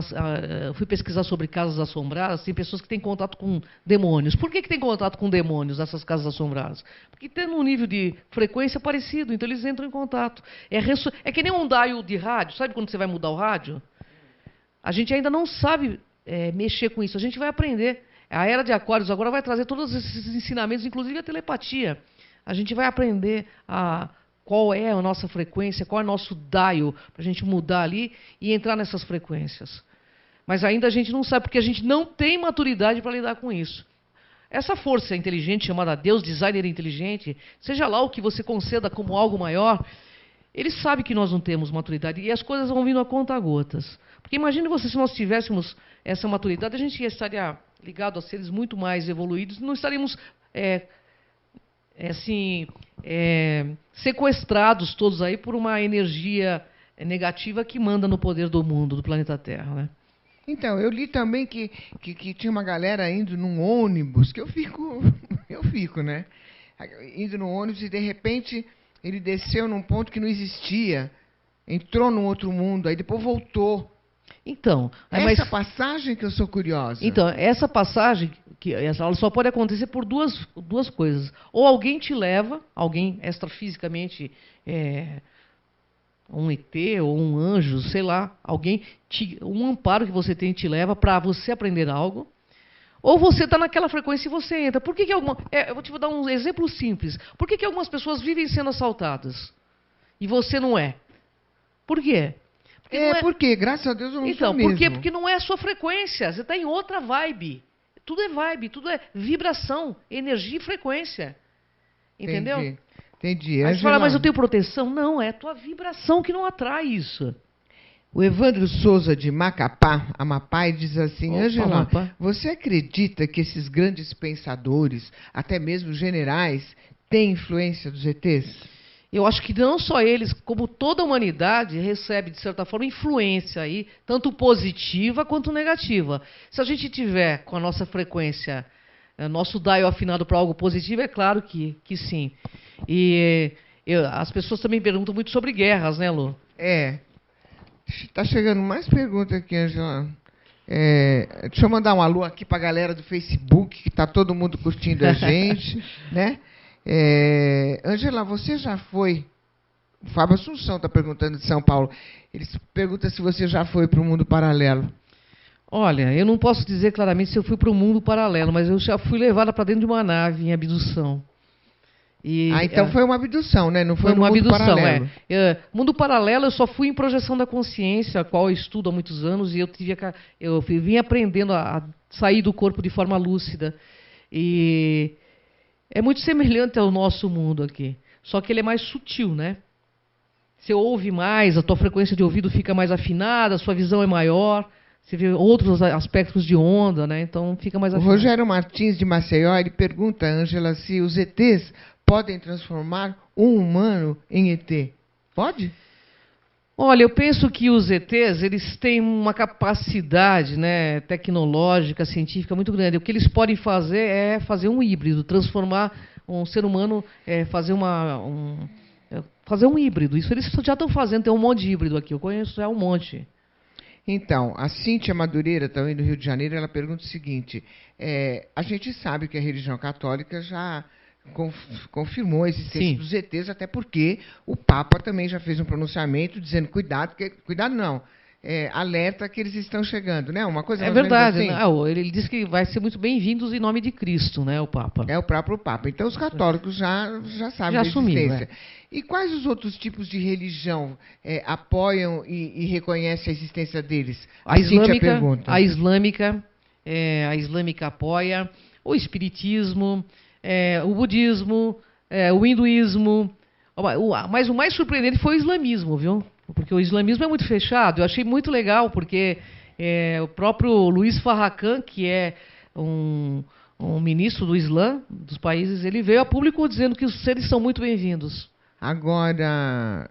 eu fui pesquisar sobre casas assombradas, tem pessoas que têm contato com demônios. Por que tem contato com demônios nessas casas assombradas? Porque tem um nível de frequência parecido, então eles entram em contato. É que nem um dial de rádio, sabe quando você vai mudar o rádio? A gente ainda não sabe mexer com isso, a gente vai aprender. A era de Aquários agora vai trazer todos esses ensinamentos, inclusive a telepatia. A gente vai aprender qual é a nossa frequência, qual é o nosso dial, para a gente mudar ali e entrar nessas frequências. Mas ainda a gente não sabe, porque a gente não tem maturidade para lidar com isso. Essa força inteligente chamada Deus, designer inteligente, seja lá o que você conceda como algo maior, ele sabe que nós não temos maturidade e as coisas vão vindo a conta-gotas. Porque imagine você, se nós tivéssemos essa maturidade, a gente estaria ligado a seres muito mais evoluídos, não estaríamos sequestrados todos aí por uma energia negativa que manda no poder do mundo, do planeta Terra, né? Então, eu li também que tinha uma galera indo num ônibus, que eu fico, né? Indo num ônibus e, de repente, ele desceu num ponto que não existia, entrou num outro mundo, aí depois voltou. Então, essa passagem que eu sou curiosa. Então, essa passagem, ela só pode acontecer por duas coisas. Ou alguém te leva, alguém extrafisicamente, um ET ou um anjo, sei lá, um amparo que você tem te leva para você aprender algo. Ou você está naquela frequência e você entra. Por que eu vou te dar um exemplo simples. Por que algumas pessoas vivem sendo assaltadas e você não é? Por quê? Porque, graças a Deus, eu não sou então, mesmo. por quê? Porque não é a sua frequência. Você está em outra vibe. Tudo é vibe, tudo é vibração, energia e frequência. Entendeu? Entendi. Aí você fala, mas eu tenho proteção? Não, é a tua vibração que não atrai isso. O Evandro Souza, de Macapá, Amapá, diz assim, Ângela, você acredita que esses grandes pensadores, até mesmo generais, têm influência dos ETs? Eu acho que não só eles, como toda a humanidade recebe, de certa forma, influência aí, tanto positiva quanto negativa. Se a gente tiver com a nossa frequência, nosso dial afinado para algo positivo, é claro que sim. E as pessoas também perguntam muito sobre guerras, né, Lu? Está chegando mais perguntas aqui, Ângela. Deixa eu mandar um alô aqui para a galera do Facebook, que está todo mundo curtindo a gente, né? Ângela, você já foi... O Fábio Assunção está perguntando de São Paulo. Ele pergunta se você já foi para o mundo paralelo. Olha, eu não posso dizer claramente se eu fui para o mundo paralelo, mas eu já fui levada para dentro de uma nave em abdução. Então foi uma abdução, né? Não foi uma mundo abdução, paralelo. Mundo paralelo eu só fui em projeção da consciência, a qual eu estudo há muitos anos, e eu vim aprendendo a sair do corpo de forma lúcida. E é muito semelhante ao nosso mundo aqui, só que ele é mais sutil, né? Você ouve mais, a tua frequência de ouvido fica mais afinada, a sua visão é maior, você vê outros aspectos de onda, né? Então fica mais afinado. O Rogério Martins, de Maceió, ele pergunta, Ângela, se os ETs podem transformar um humano em ET. Pode? Olha, eu penso que os ETs, eles têm uma capacidade, né, tecnológica, científica muito grande. O que eles podem fazer é fazer um híbrido, transformar um ser humano, fazer um híbrido. Isso eles já estão fazendo, tem um monte de híbrido aqui, eu conheço já um monte. Então, a Cíntia Madureira, também do Rio de Janeiro, ela pergunta o seguinte, a gente sabe que a religião católica já confirmou a existência dos ETs, até porque o Papa também já fez um pronunciamento dizendo cuidado não, alerta que eles estão chegando, né? Uma coisa é verdade, assim. Não, ele disse que vai ser muito bem-vindos em nome de Cristo, né, o Papa. É o próprio Papa. Então os católicos já sabem da existência. E quais os outros tipos de religião apoiam e reconhecem a existência deles? A islâmica apoia, o espiritismo, o budismo, o hinduísmo. Mas o mais surpreendente foi o islamismo, viu? Porque o islamismo é muito fechado. Eu achei muito legal, porque o próprio Luiz Farrakhan, que é um ministro do Islã, dos países, ele veio a público dizendo que os seres são muito bem-vindos. Agora,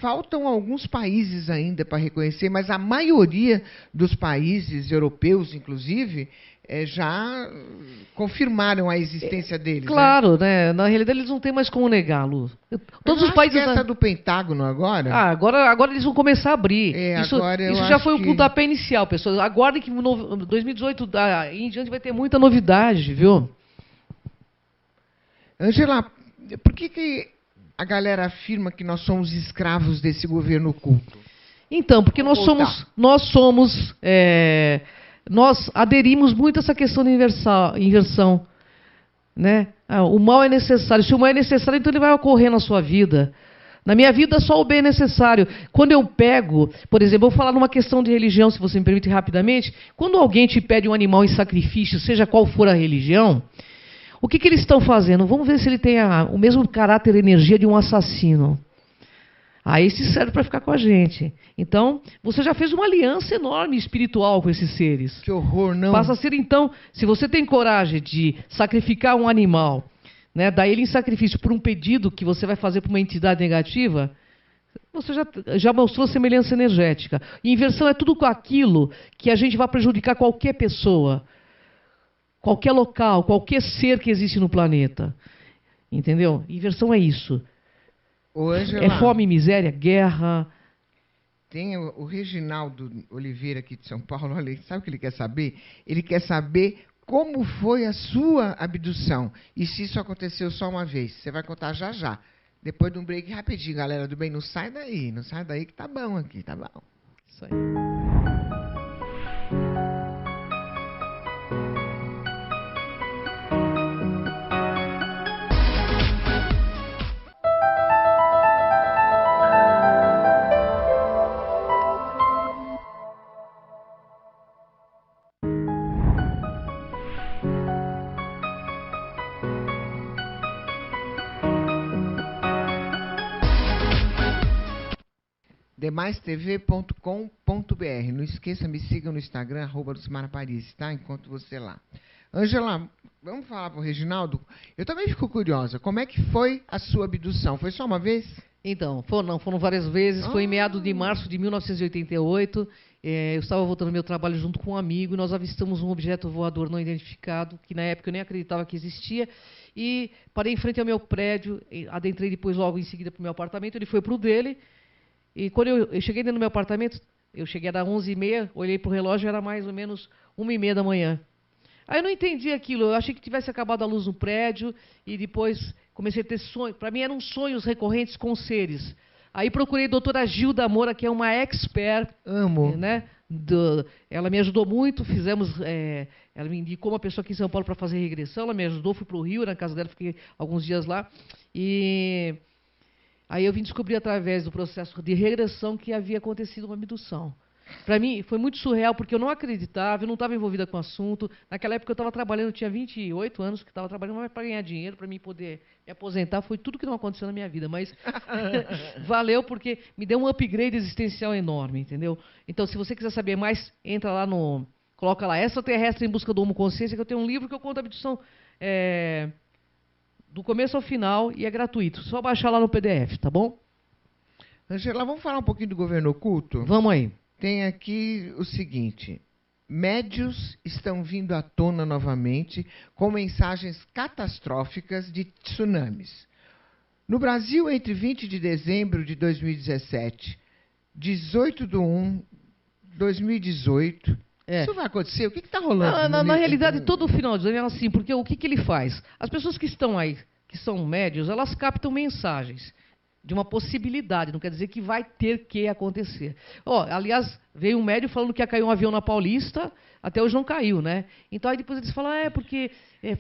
faltam alguns países ainda para reconhecer, mas a maioria dos países europeus, inclusive, já confirmaram a existência deles. Claro, né? Na realidade eles não têm mais como negá-lo. Todos os países. Essa do Pentágono agora? Agora eles vão começar a abrir. Isso já foi o pontapé inicial, pessoal. Aguardem que 2018 em diante vai ter muita novidade, viu? Ângela, por que a galera afirma que nós somos escravos desse governo oculto? Então, porque nós aderimos muito a essa questão de inversão. Né? O mal é necessário. Se o mal é necessário, então ele vai ocorrer na sua vida. Na minha vida, só o bem é necessário. Quando eu pego, por exemplo, vou falar numa questão de religião, se você me permite rapidamente. Quando alguém te pede um animal em sacrifício, seja qual for a religião, o que eles estão fazendo? Vamos ver se ele tem o mesmo caráter e energia de um assassino. Aí se serve para ficar com a gente. Então, você já fez uma aliança enorme espiritual com esses seres. Que horror, não? Passa a ser, então, se você tem coragem de sacrificar um animal, né, dar ele em sacrifício por um pedido que você vai fazer para uma entidade negativa, você já mostrou semelhança energética. E inversão é tudo aquilo que a gente vai prejudicar qualquer pessoa, qualquer local, qualquer ser que existe no planeta. Entendeu? Inversão é isso. Angela, é fome, miséria, guerra. Tem o Reginaldo Oliveira aqui de São Paulo, olha, sabe o que ele quer saber? Ele quer saber como foi a sua abdução e se isso aconteceu só uma vez. Você vai contar já já. Depois de um break rapidinho, galera do bem, não sai daí que tá bom aqui, tá bom. Isso aí. demaistv.com.br. Não esqueça, me siga no Instagram, @Lucimara Paris, tá? Encontro você lá. Ângela, vamos falar para o Reginaldo? Eu também fico curiosa. Como é que foi a sua abdução? Foi só uma vez? Então, foram várias vezes. Foi em meados de março de 1988. Eu estava voltando ao meu trabalho junto com um amigo e nós avistamos um objeto voador não identificado, que na época eu nem acreditava que existia. E parei em frente ao meu prédio, adentrei depois logo em seguida para o meu apartamento, ele foi para o dele. E quando eu cheguei dentro do meu apartamento, eu cheguei às 11h30, olhei para o relógio, era mais ou menos 1h30 da manhã. Aí eu não entendi aquilo, eu achei que tivesse acabado a luz no prédio e depois comecei a ter sonhos. Para mim eram sonhos recorrentes com seres. Aí procurei a doutora Gilda Moura, que é uma expert. Amo. Né? Ela me ajudou muito, ela me indicou uma pessoa aqui em São Paulo para fazer regressão, ela me ajudou, fui para o Rio, na casa dela, fiquei alguns dias lá. E aí eu vim descobrir através do processo de regressão que havia acontecido uma abdução. Para mim, foi muito surreal, porque eu não acreditava, eu não estava envolvida com o assunto. Naquela época eu estava trabalhando, eu tinha 28 anos, que estava trabalhando para ganhar dinheiro, para mim poder me aposentar. Foi tudo que não aconteceu na minha vida, mas valeu, porque me deu um upgrade existencial enorme, entendeu? Então, se você quiser saber mais, entra lá coloca lá, Extraterrestre em Busca do Homo Consciência, que eu tenho um livro que eu conto a abdução do começo ao final, e é gratuito. Só baixar lá no PDF, tá bom? Ângela, vamos falar um pouquinho do governo oculto? Vamos aí. Tem aqui o seguinte: médios estão vindo à tona novamente com mensagens catastróficas de tsunamis. No Brasil, entre 20 de dezembro de 2017 e 18/1/2018, isso vai acontecer? O que está rolando? Na realidade, todo o final de ano é assim, porque o que ele faz? As pessoas que estão aí, que são médios, elas captam mensagens de uma possibilidade, não quer dizer que vai ter que acontecer. Aliás, veio um médium falando que ia cair um avião na Paulista, até hoje não caiu, né? Então aí depois eles falam, porque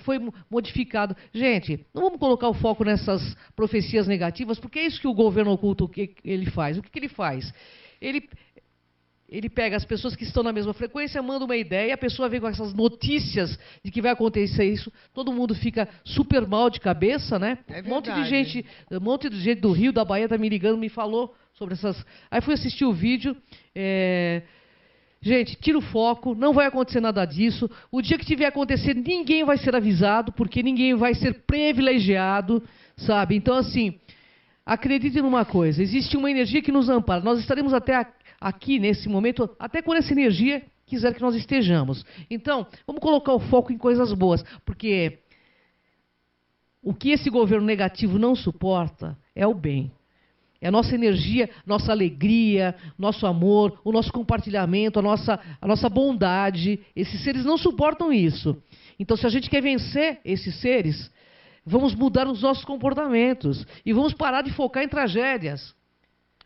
foi modificado. Gente, não vamos colocar o foco nessas profecias negativas, porque é isso que o governo oculto ele faz. O que ele faz? Ele pega as pessoas que estão na mesma frequência, manda uma ideia, a pessoa vem com essas notícias de que vai acontecer isso, todo mundo fica super mal de cabeça, né? Um monte de gente do Rio, da Bahia está me ligando, me falou sobre essas... Aí fui assistir o vídeo, gente, tira o foco, não vai acontecer nada disso. O dia que tiver a acontecer, ninguém vai ser avisado, porque ninguém vai ser privilegiado, sabe? Então, assim, acredite numa coisa, existe uma energia que nos ampara. Nós estaremos aqui, nesse momento, até quando essa energia quiser que nós estejamos. Então, vamos colocar o foco em coisas boas, porque o que esse governo negativo não suporta é o bem. É a nossa energia, nossa alegria, nosso amor, o nosso compartilhamento, a nossa bondade. Esses seres não suportam isso. Então, se a gente quer vencer esses seres, vamos mudar os nossos comportamentos e vamos parar de focar em tragédias.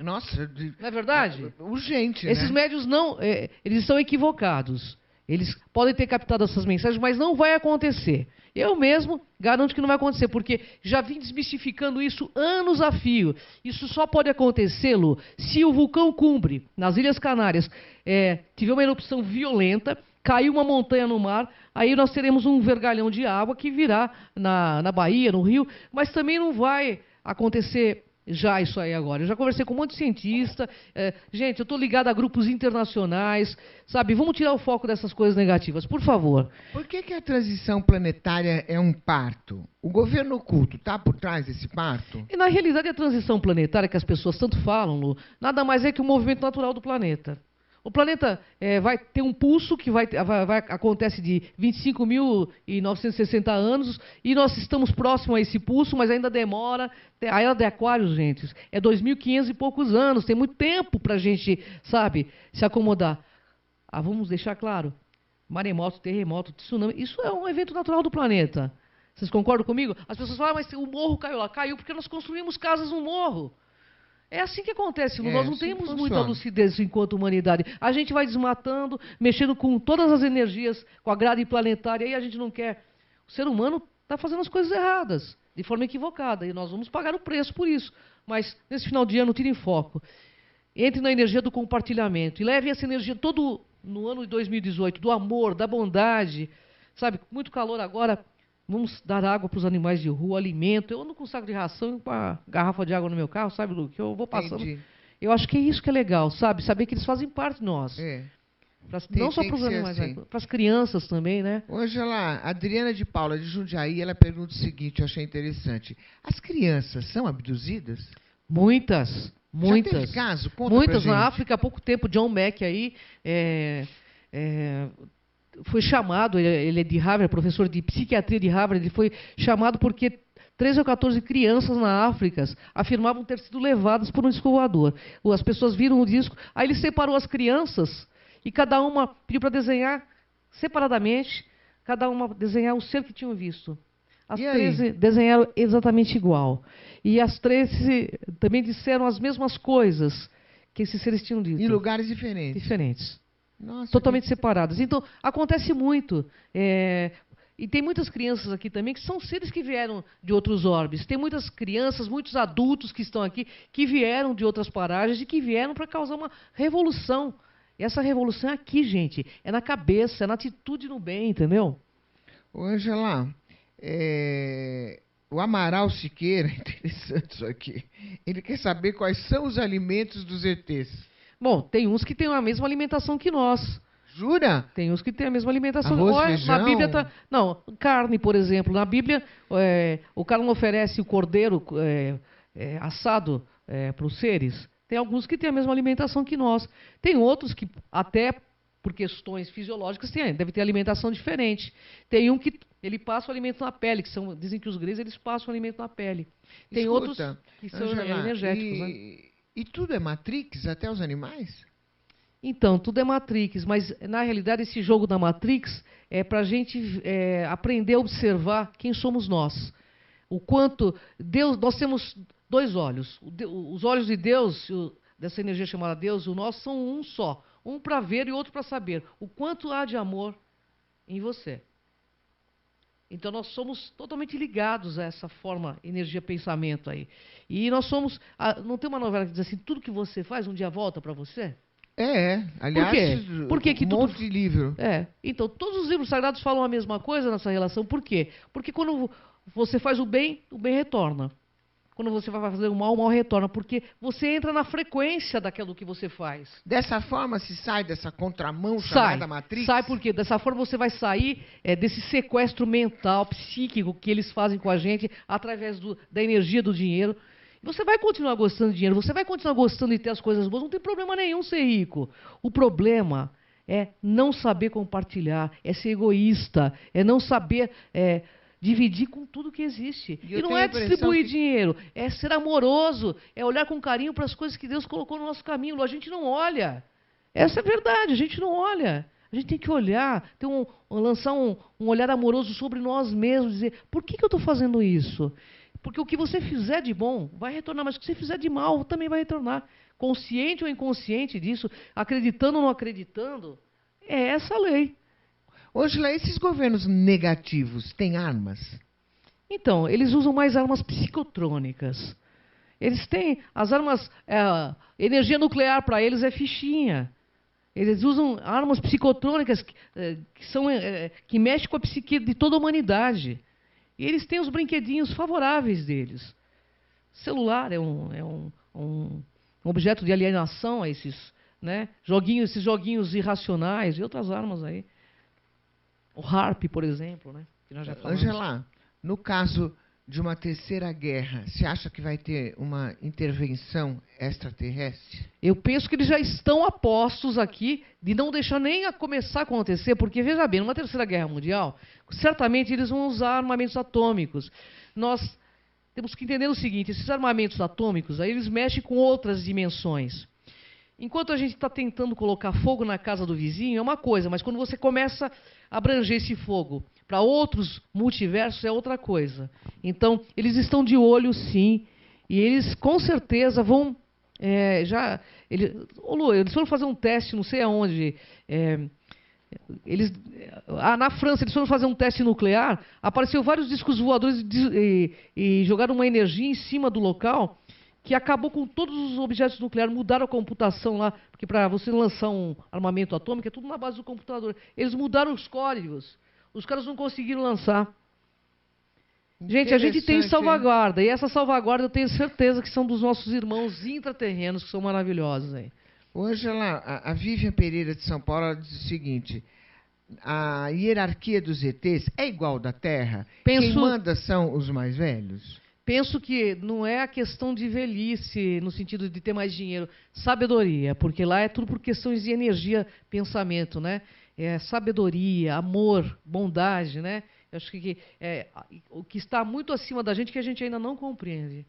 Nossa, não é verdade? Urgente, né? Esses médios eles estão equivocados. Eles podem ter captado essas mensagens, mas não vai acontecer. Eu mesmo garanto que não vai acontecer, porque já vim desmistificando isso anos a fio. Isso só pode acontecer, Lu, se o vulcão Cumbre, nas Ilhas Canárias, tiver uma erupção violenta, caiu uma montanha no mar, aí nós teremos um vergalhão de água que virá na Bahia, no Rio, mas também não vai acontecer já isso aí agora. Eu já conversei com um monte de cientista. Gente, eu estou ligado a grupos internacionais, sabe? Vamos tirar o foco dessas coisas negativas, por favor. Por que a transição planetária é um parto? O governo oculto está por trás desse parto? E, na realidade, a transição planetária que as pessoas tanto falam, Lu, nada mais é que o movimento natural do planeta. O planeta vai ter um pulso que acontece de 25.960 anos e nós estamos próximos a esse pulso, mas ainda demora. A era de Aquário, gente, é 2.500 e poucos anos. Tem muito tempo para a gente, sabe, se acomodar. Vamos deixar claro, maremoto, terremoto, tsunami, isso é um evento natural do planeta. Vocês concordam comigo? As pessoas falam, mas o morro caiu lá. Caiu porque nós construímos casas no morro. É assim que acontece, nós não temos muita lucidez enquanto humanidade. A gente vai desmatando, mexendo com todas as energias, com a grade planetária, e a gente não quer. O ser humano está fazendo as coisas erradas, de forma equivocada, e nós vamos pagar o preço por isso. Mas, nesse final de ano, tirem foco. Entre na energia do compartilhamento, e leve essa energia todo no ano de 2018, do amor, da bondade. Sabe, muito calor agora, vamos dar água para os animais de rua, alimento. Eu ando com um saco de ração e com a garrafa de água no meu carro, sabe, Lu? Que eu vou passando. Entendi. Eu acho que é isso que é legal, sabe? Saber que eles fazem parte de nós. Não só para os animais, assim. para as crianças também, né? Ângela, Adriana de Paula, de Jundiaí, ela pergunta o seguinte, eu achei interessante. As crianças são abduzidas? Muitas. Já teve caso? Conta Muitas pra na gente. África. Há pouco tempo, John Mack aí foi chamado, ele é de Harvard, professor de psiquiatria de Harvard, ele foi chamado porque 13 ou 14 crianças na África afirmavam ter sido levadas por um disco voador. As pessoas viram o disco, aí ele separou as crianças e cada uma pediu para desenhar separadamente, cada uma desenhar o ser que tinham visto. As 13 desenharam exatamente igual. E as 13 também disseram as mesmas coisas que esses seres tinham dito. Em lugares diferentes. Diferentes. Nossa, totalmente separadas. Então, acontece muito. E tem muitas crianças aqui também que são seres que vieram de outros orbes. Tem muitas crianças, muitos adultos que estão aqui, que vieram de outras paragens e que vieram para causar uma revolução. E essa revolução é aqui, gente. É na cabeça, é na atitude no bem, entendeu? Ô, Ângela, o Amaral Siqueira, interessante isso aqui, ele quer saber quais são os alimentos dos ETs. Bom, tem uns que têm a mesma alimentação que nós. Jura? Tem uns que têm a mesma alimentação. Arroz, feijão? Na Bíblia tá, não, carne, por exemplo. Na Bíblia, o cara não oferece o cordeiro assado para os seres. Tem alguns que têm a mesma alimentação que nós. Tem outros que, até por questões fisiológicas, deve ter alimentação diferente. Tem um que ele passa o alimento na pele, dizem que os gregos eles passam o alimento na pele. Tem Escuta, outros que são Ângela, energéticos. Né? E tudo é Matrix, até os animais? Então, tudo é Matrix, mas na realidade esse jogo da Matrix é para a gente aprender a observar quem somos nós. O quanto Deus, nós temos dois olhos. Os olhos de Deus, dessa energia chamada Deus, o nosso são um só. Um para ver e outro para saber. O quanto há de amor em você. Então nós somos totalmente ligados a essa forma, energia, pensamento aí. E nós somos, não tem uma novela que diz assim, tudo que você faz um dia volta para você? Aliás, Por quê? Um monte de livro. Então todos os livros sagrados falam a mesma coisa nessa relação. Por quê? Porque quando você faz o bem retorna. Quando você vai fazer o mal retorna. Porque você entra na frequência daquilo que você faz. Dessa forma se sai dessa contramão chamada Matrix? Sai porque dessa forma você vai sair desse sequestro mental, psíquico que eles fazem com a gente através da energia do dinheiro. Você vai continuar gostando de dinheiro, você vai continuar gostando de ter as coisas boas, não tem problema nenhum ser rico. O problema é não saber compartilhar, é ser egoísta, é não saber dividir com tudo que existe. E não é distribuir dinheiro, é ser amoroso, é olhar com carinho para as coisas que Deus colocou no nosso caminho. A gente não olha. Essa é a verdade, a gente não olha. A gente tem que olhar, lançar um olhar amoroso sobre nós mesmos, dizer, por que eu estou fazendo isso? Porque o que você fizer de bom vai retornar, mas o que você fizer de mal também vai retornar. Consciente ou inconsciente disso, acreditando ou não acreditando, é essa a lei. Ângela, esses governos negativos têm armas? Então, eles usam mais armas psicotrônicas. Eles têm as armas, energia nuclear para eles é fichinha. Eles usam armas psicotrônicas que mexem com a psique de toda a humanidade. E eles têm os brinquedinhos favoráveis deles. Celular é um objeto de alienação a esses joguinhos irracionais e outras armas aí. O HAARP, por exemplo, né? Que nós já falamos. Ângela, no caso de uma terceira guerra, você acha que vai ter uma intervenção extraterrestre? Eu penso que eles já estão a postos aqui de não deixar nem começar a acontecer, porque, veja bem, numa terceira guerra mundial, certamente eles vão usar armamentos atômicos. Nós temos que entender o seguinte, esses armamentos atômicos, aí eles mexem com outras dimensões. Enquanto a gente está tentando colocar fogo na casa do vizinho, é uma coisa, mas quando você começa a abranger esse fogo para outros multiversos, é outra coisa. Então, eles estão de olho, sim, e eles com certeza vão... Lu, eles foram fazer um teste, não sei aonde... na França, eles foram fazer um teste nuclear, apareceu vários discos voadores e jogaram uma energia em cima do local... que acabou com todos os objetos nucleares, mudaram a computação lá, porque para você lançar um armamento atômico é tudo na base do computador. Eles mudaram os códigos, os caras não conseguiram lançar. Gente, a gente tem Interessante, hein? salvaguarda, e essa salvaguarda eu tenho certeza que são dos nossos irmãos intraterrenos, que são maravilhosos aí. Ô, Ângela, a Vivian Pereira de São Paulo ela diz o seguinte: a hierarquia dos ETs é igual da Terra? Quem Penso, manda são os mais velhos? penso que não é a questão de velhice, no sentido de ter mais dinheiro, sabedoria, porque lá é tudo por questões de energia, pensamento, né? É sabedoria, amor, bondade, né? Eu acho que o que está muito acima da gente que a gente ainda não compreende.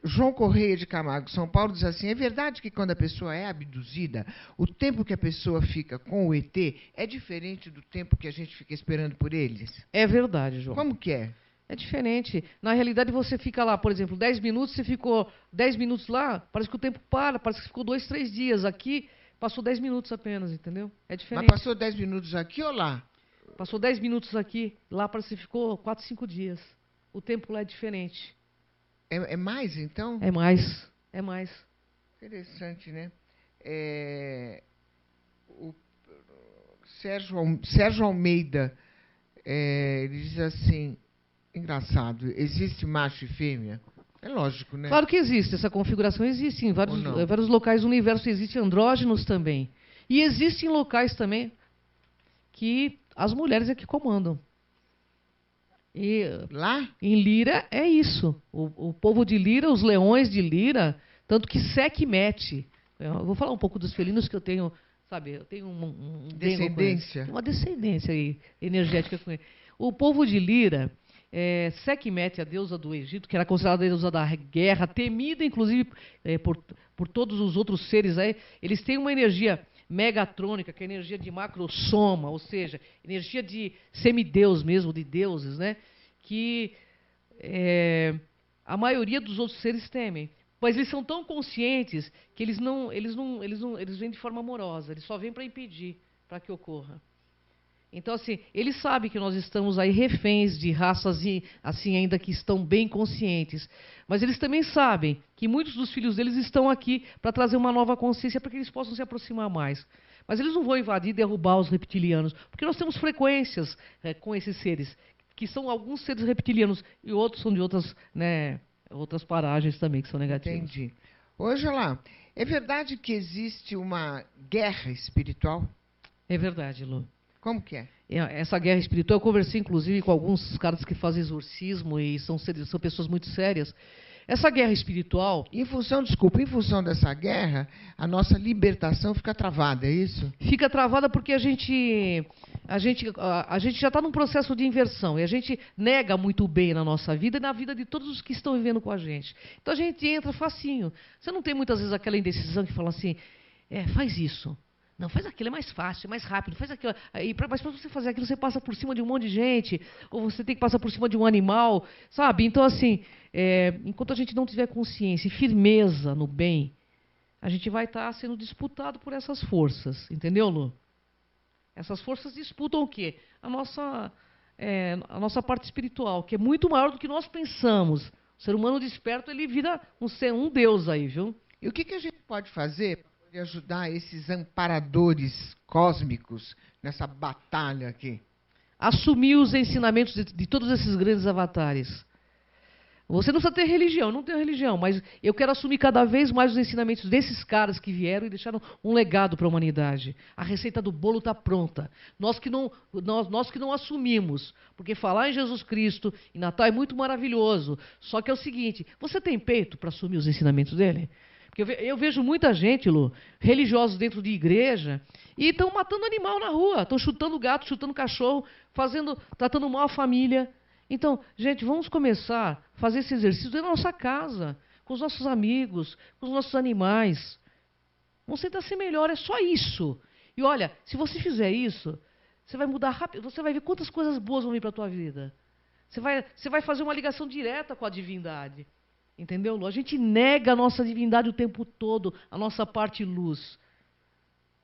João Correia de Camargo, São Paulo, diz assim: é verdade que quando a pessoa é abduzida, o tempo que a pessoa fica com o ET é diferente do tempo que a gente fica esperando por eles? É verdade, João. Como que é? É diferente. Na realidade, você fica lá, por exemplo, 10 minutos, você ficou 10 minutos lá, parece que o tempo para, parece que ficou 2, 3 dias. Aqui, passou 10 minutos apenas, entendeu? É Mas diferente. passou 10 minutos aqui ou lá? Passou 10 minutos aqui, lá parece que ficou 4, 5 dias. O tempo lá é diferente. É mais, então? É mais, é mais. Interessante, né? O Sérgio Almeida, ele diz assim: engraçado, existe macho e fêmea? É lógico, né? Claro que existe, essa configuração existe em Ou não? vários locais do universo, existem andrógenos também. E existem locais também que as mulheres é que comandam. E Lá? em Lira é isso. O povo de Lira, os leões de Lira, tanto que Sekhmet. Eu vou falar um pouco dos felinos que eu tenho, sabe? Eu tenho Descendência. uma descendência aí, energética com ele. O povo de Lira, Sekhmet, a deusa do Egito, que era considerada a deusa da guerra, temida inclusive por todos os outros seres aí, eles têm uma energia megatrônica, que é a energia de macrosoma, ou seja, energia de semideus mesmo, de deuses, né? Que a maioria dos outros seres temem. Mas eles são tão conscientes que eles vêm de forma amorosa, eles só vêm para impedir, para que ocorra. Então, assim, eles sabem que nós estamos aí reféns de raças, assim, ainda que estão bem conscientes. Mas eles também sabem que muitos dos filhos deles estão aqui para trazer uma nova consciência para que eles possam se aproximar mais. Mas eles não vão invadir e derrubar os reptilianos, porque nós temos frequências com esses seres, que são alguns seres reptilianos e outros são de outras, né, outras paragens também que são negativas. Entendi. Hoje lá, é verdade que existe uma guerra espiritual? É verdade, Lu. Como que é? Essa guerra espiritual, eu conversei inclusive com alguns caras que fazem exorcismo e são pessoas muito sérias. Essa guerra espiritual... Em função dessa guerra, a nossa libertação fica travada, é isso? Fica travada porque a gente já está num processo de inversão e a gente nega muito o bem na nossa vida e na vida de todos os que estão vivendo com a gente. Então a gente entra facinho. Você não tem muitas vezes aquela indecisão que fala assim, faz isso. Não, faz aquilo, é mais fácil, é mais rápido, faz aquilo. Mas para você fazer aquilo, você passa por cima de um monte de gente, ou você tem que passar por cima de um animal, sabe? Então, assim, enquanto a gente não tiver consciência e firmeza no bem, a gente vai estar sendo disputado por essas forças, entendeu, Lu? Essas forças disputam o quê? A nossa parte espiritual, que é muito maior do que nós pensamos. O ser humano desperto, ele vira um deus aí, viu? E o que a gente pode fazer de ajudar esses amparadores cósmicos nessa batalha aqui? Assumir os ensinamentos de todos esses grandes avatares. Você não precisa ter religião, eu não tenho religião, mas eu quero assumir cada vez mais os ensinamentos desses caras que vieram e deixaram um legado para a humanidade. A receita do bolo está pronta. Nós que não assumimos, porque falar em Jesus Cristo e Natal é muito maravilhoso. Só que é o seguinte, você tem peito para assumir os ensinamentos dele? Porque eu vejo muita gente, Lu, religiosos dentro de igreja, e estão matando animal na rua, estão chutando gato, chutando cachorro, tratando mal a família. Então, gente, vamos começar a fazer esse exercício dentro da nossa casa, com os nossos amigos, com os nossos animais. Vamos tentar ser melhor, é só isso. E olha, se você fizer isso, você vai mudar rápido, você vai ver quantas coisas boas vão vir para a tua vida. Você vai fazer uma ligação direta com a divindade. Entendeu, Lu? A gente nega a nossa divindade o tempo todo, a nossa parte luz.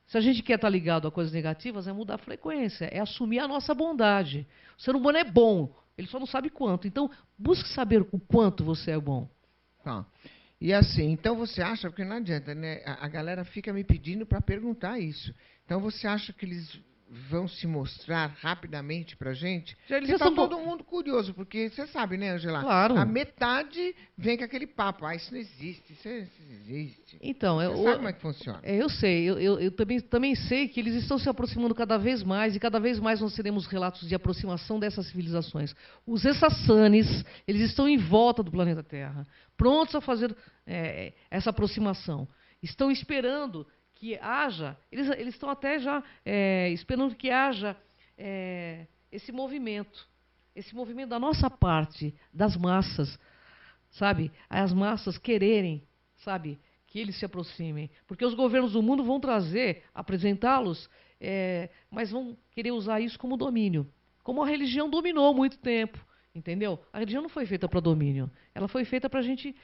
Se a gente quer estar ligado a coisas negativas, é mudar a frequência, é assumir a nossa bondade. O ser humano é bom, ele só não sabe quanto. Então, busque saber o quanto você é bom. Tá. E assim, então você acha, porque não adianta, né? A galera fica me pedindo para perguntar isso. Então você acha que eles vão se mostrar rapidamente para a gente? Já eles Está já estão... todo mundo curioso, porque você sabe, né, Angela? Claro. A metade vem com aquele papo, isso não existe, isso existe. Então, você sabe como é que funciona. Eu sei, eu também sei que eles estão se aproximando cada vez mais, e cada vez mais nós teremos relatos de aproximação dessas civilizações. Os Essassanes, eles estão em volta do planeta Terra, prontos a fazer essa aproximação. Estão esperando que haja, eles estão até já esperando que haja esse movimento da nossa parte, das massas, sabe? As massas quererem, sabe, que eles se aproximem. Porque os governos do mundo vão apresentá-los, mas vão querer usar isso como domínio. Como a religião dominou muito tempo, entendeu? A religião não foi feita para domínio, ela foi feita para a gente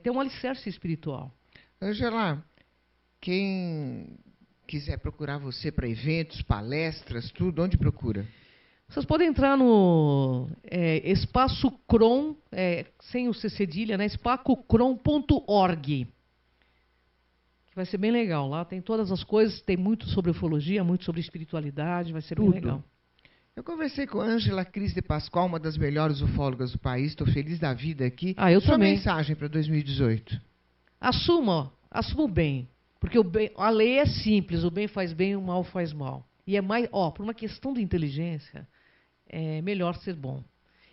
ter um alicerce espiritual. Angela, quem quiser procurar você para eventos, palestras, tudo, onde procura? Vocês podem entrar no Espaço Cron, sem o C cedilha, né? espacocron.org. Que vai ser bem legal. Lá tem todas as coisas, tem muito sobre ufologia, muito sobre espiritualidade, vai ser tudo. Bem legal. Eu conversei com a Ângela Cris de Pascoal, uma das melhores ufólogas do país. Estou feliz da vida aqui. Eu Sua também. mensagem para 2018? Assuma o bem. Porque a lei é simples, o bem faz bem, o mal faz mal. E é mais, por uma questão de inteligência, é melhor ser bom.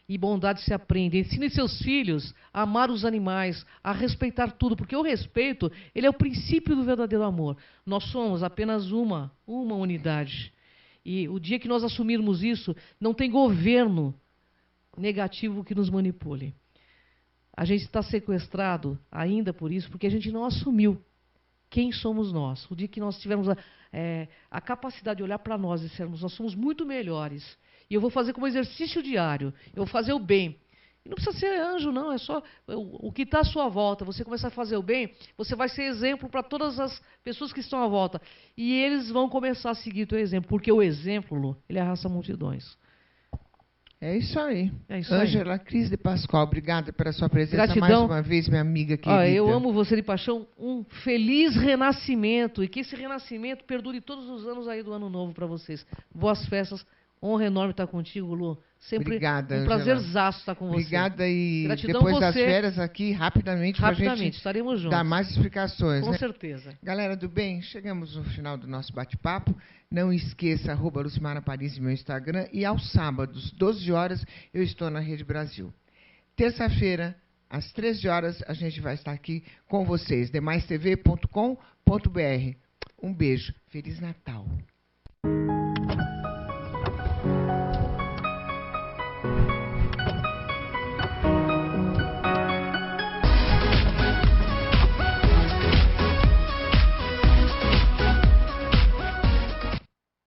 E bondade se aprende. Ensine seus filhos a amar os animais, a respeitar tudo, porque o respeito, ele é o princípio do verdadeiro amor. Nós somos apenas uma unidade. E o dia que nós assumirmos isso, não tem governo negativo que nos manipule. A gente está sequestrado ainda por isso, porque a gente não assumiu quem somos nós. O dia que nós tivermos a capacidade de olhar para nós e dissermos, nós somos muito melhores. E eu vou fazer como exercício diário, eu vou fazer o bem. E não precisa ser anjo, não, é só o que está à sua volta. Você começar a fazer o bem, você vai ser exemplo para todas as pessoas que estão à volta. E eles vão começar a seguir o teu exemplo, porque o exemplo, Lu, ele arrasta multidões. É isso aí. Ângela Ângela Cris de Pascoal, obrigada pela sua presença. Gratidão. Mais uma vez, minha amiga querida. Eu amo você de paixão. Um feliz renascimento. E que esse renascimento perdure todos os anos aí do ano novo para vocês. Boas festas. Honra enorme estar contigo, Lu. Sempre obrigada, um prazerzaço estar com você. Obrigada e Gratidão depois você. Das férias aqui, rapidamente para a gente estaremos juntos. Dar mais explicações. Com né? certeza. Galera do bem, chegamos no final do nosso bate-papo. Não esqueça, @Lucimara Paris, meu Instagram. E aos sábados, 12 horas, eu estou na Rede Brasil. Terça-feira, às 13 horas, a gente vai estar aqui com vocês. demaistv.com.br. Um beijo. Feliz Natal.